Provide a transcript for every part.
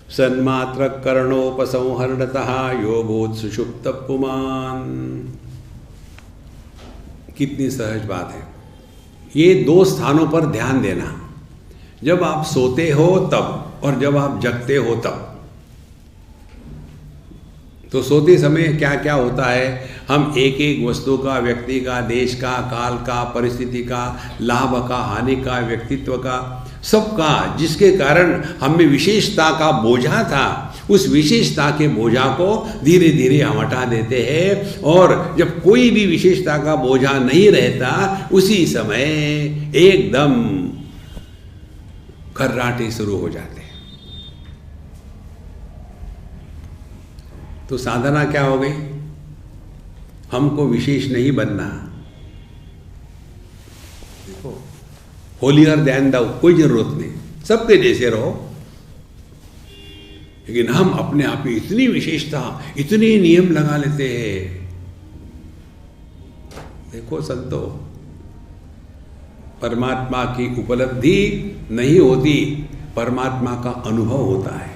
सन्मात्र करणोपसंहरणतः यो भूत सुषुप्त पुमान। कितनी सहज बात है। ये दो स्थानों पर ध्यान देना, जब आप सोते हो तब और जब आप जगते हो तब। तो सोते समय क्या क्या होता है, हम एक एक वस्तु का, व्यक्ति का, देश का, काल का, परिस्थिति का, लाभ का, हानि का, व्यक्तित्व का, सबका, जिसके कारण हमें विशेषता का बोझा था, उस विशेषता के बोझा को धीरे धीरे हम हटा देते हैं। और जब कोई भी विशेषता का बोझा नहीं रहता, उसी समय एकदम खर्राटे शुरू हो जाते हैं। तो साधना क्या हो गई, हमको विशेष नहीं बनना। देखो, होलियर देन दाउ, कोई जरूरत नहीं, सबके जैसे रहो। लेकिन हम अपने आप में इतनी विशेषता, इतने नियम लगा लेते हैं। देखो संतो, परमात्मा की उपलब्धि नहीं होती, परमात्मा का अनुभव होता है।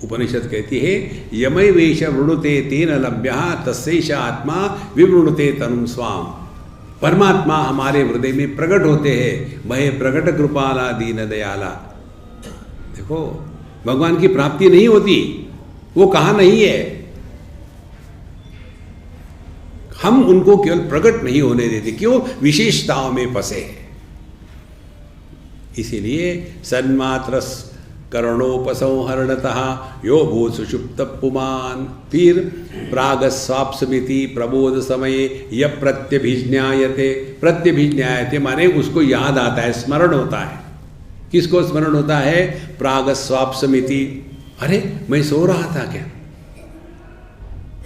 उपनिषद कहती है, यमय वेश वृणुते तेन लभ्यः तस्यैष आत्मा विवृणुते तनुं स्वाम। परमात्मा हमारे हृदय में प्रकट होते हैं, महे प्रकट कृपाला दीन दयाला। देखो, भगवान की प्राप्ति नहीं होती, वो कहाँ नहीं है, हम उनको केवल प्रकट नहीं होने देते। क्यों? विशेषताओं में फंसे हैं। इसीलिए सन्मात्र करणोपसंहरणतः यो भूत सुषुप्त पुमान। फिर प्रागस्वाप्समिति प्रबोध समये य प्रत्यभिज्ञायते। प्रत्यभिज्ञायते माने उसको याद आता है, स्मरण होता है। किसको स्मरण होता है? प्रागस्वाप्समिति। अरे मैं सो रहा था क्या?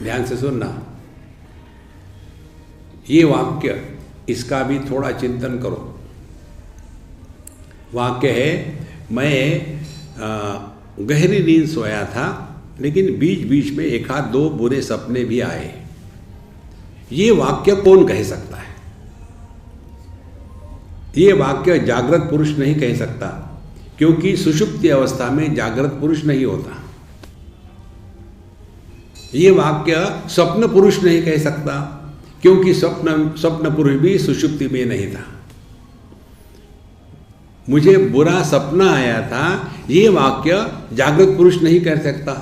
ध्यान से सुनना ये वाक्य, इसका भी थोड़ा चिंतन करो। वाक्य है, मैं गहरी नींद सोया था, लेकिन बीच बीच में एक आध दो बुरे सपने भी आए। ये वाक्य कौन कह सकता है? ये वाक्य जागृत पुरुष नहीं कह सकता, क्योंकि सुषुप्ति अवस्था में जागृत पुरुष नहीं होता। ये वाक्य स्वप्न पुरुष नहीं कह सकता, क्योंकि स्वप्न पुरुष भी सुषुप्ति में नहीं था। मुझे बुरा सपना आया था, ये वाक्य जागृत पुरुष नहीं कह सकता।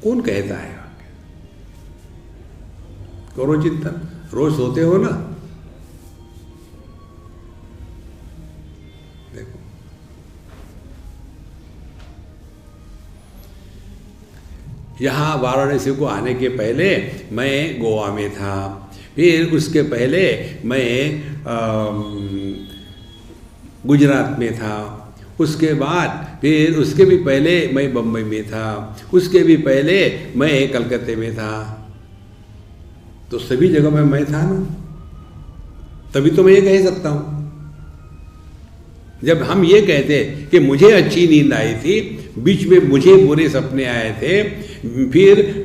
कौन कहता है वाक्य? करो चिंतन, रोज सोते हो ना। देखो, यहाँ वाराणसी को आने के पहले मैं गोवा में था, फिर उसके पहले मैं गुजरात में था, उसके बाद फिर उसके भी पहले मैं बम्बई में था, उसके भी पहले मैं कलकत्ते में था। तो सभी जगह में मैं था ना, तभी तो मैं ये कह सकता हूँ। जब हम ये कहते कि मुझे अच्छी नींद आई थी, बीच में मुझे बुरे सपने आए थे, फिर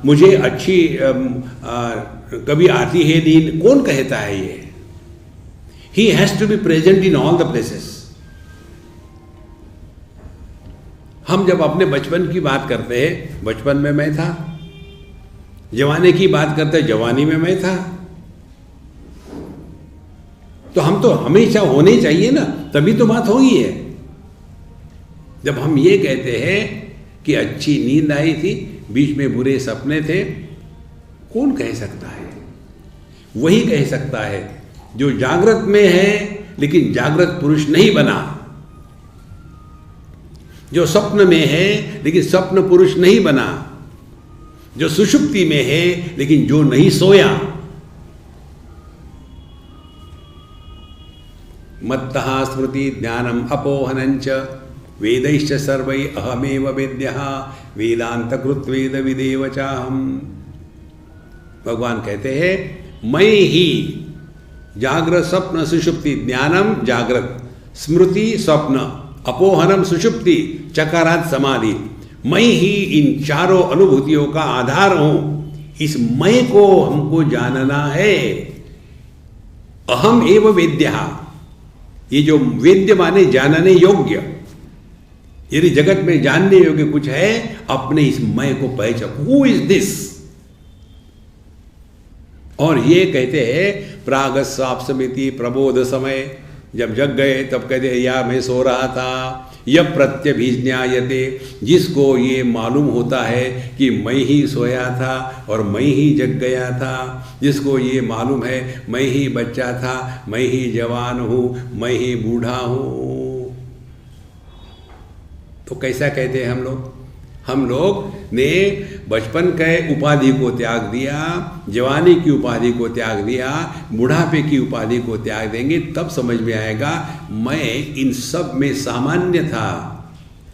मुझे अच्छी कभी आती है नींद, कौन कहता है ये? He has to be present in all the places. हम जब अपने बचपन की बात करते हैं, बचपन में मैं था। जवानी की बात करते हैं, जवानी में मैं था। तो हम तो हमेशा होने चाहिए ना, तभी तो बात होगी है। जब हम ये कहते हैं कि अच्छी नींद आई थी, बीच में बुरे सपने थे, कौन कह सकता है? वही कह सकता है जो जागृत में है लेकिन जागृत पुरुष नहीं बना, जो स्वप्न में है लेकिन स्वप्न पुरुष नहीं बना, जो सुषुप्ति में है लेकिन जो नहीं सोया। मत्तः स्मृति ज्ञानम अपोहनंच वेदैश्च सर्वै अहमेव वेद्यः वेदांत कृत वेद विदेव चाहम। भगवान कहते हैं, मैं ही जागृत स्वप्न सुषुप्ति, ज्ञानम जागृत, स्मृति स्वप्न, अपोहनम सुषुप्ति, चकारात समाधि, मैं ही इन चारों अनुभूतियों का आधार हूं। इस मैं को हमको जानना है। अहम एव वेद्यः, ये जो वेद्य माने जानने योग्य, यदि जगत में जानने योग्य कुछ है, अपने इस मैं को पहचान, हु इज दिस। और ये कहते हैं प्रागस्वाप्समिति प्रबोध समय, जब जग गए तब कहते या मैं सो रहा था। यह प्रत्यभिज्ञायते, जिसको ये मालूम होता है कि मैं ही सोया था और मैं ही जग गया था, जिसको ये मालूम है मैं ही बच्चा था, मैं ही जवान हूँ, मैं ही बूढ़ा हूँ। तो कैसा कहते हैं हम लोग ने बचपन के उपाधि को त्याग दिया, जवानी की उपाधि को त्याग दिया, बुढ़ापे की उपाधि को त्याग देंगे, तब समझ में आएगा मैं इन सब में सामान्य था,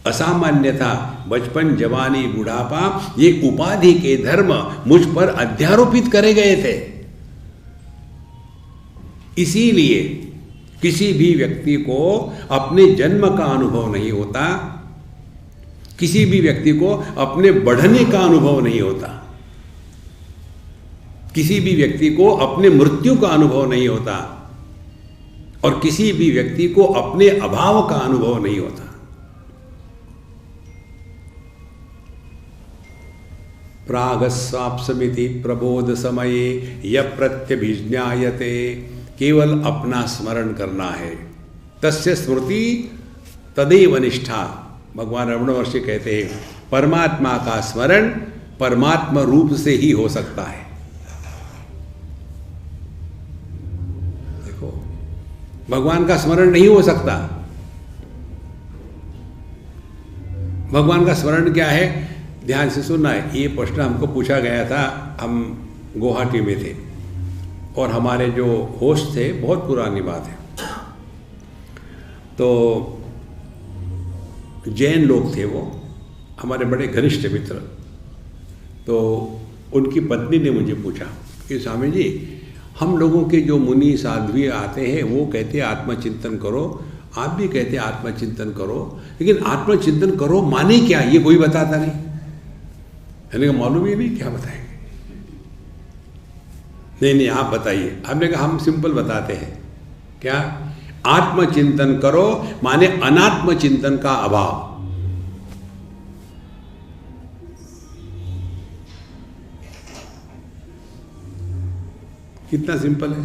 असामान्य था। बचपन, जवानी, बुढ़ापा ये उपाधि के धर्म मुझ पर अध्यारोपित करे गए थे। इसीलिए किसी भी व्यक्ति को अपने जन्म का अनुभव नहीं होता, किसी भी व्यक्ति को अपने बढ़ने का अनुभव नहीं होता, किसी भी व्यक्ति को अपने मृत्यु का अनुभव नहीं होता, और किसी भी व्यक्ति को अपने अभाव का अनुभव नहीं होता। प्रागस्वाप्समिति प्रबोध समये यः प्रत्यभिज्ञायते, केवल अपना स्मरण करना है। तस्य स्मृति तदेव निष्ठा। भगवान रमण महर्षि कहते हैं परमात्मा का स्मरण परमात्मा रूप से ही हो सकता है। देखो, भगवान का स्मरण नहीं हो सकता। भगवान का स्मरण क्या है, ध्यान से सुनना है। ये प्रश्न हमको पूछा गया था, हम गुवाहाटी में थे और हमारे जो होस्ट थे, बहुत पुरानी बात है, तो जैन लोग थे, वो हमारे बड़े घनिष्ठ मित्र। तो उनकी पत्नी ने मुझे पूछा कि स्वामी जी, हम लोगों के जो मुनि साध्वी आते हैं वो कहते हैं आत्मचिंतन करो, आप भी कहते हैं आत्मचिंतन करो, लेकिन आत्मचिंतन करो माने क्या, ये कोई बताता नहीं। मैंने कहा मालूम ही नहीं, क्या बताएंगे। नहीं आप बताइए। हमने कहा हम सिंपल बताते हैं। क्या? आत्मचिंतन करो माने अनात्म चिंतन का अभाव। कितना सिंपल है।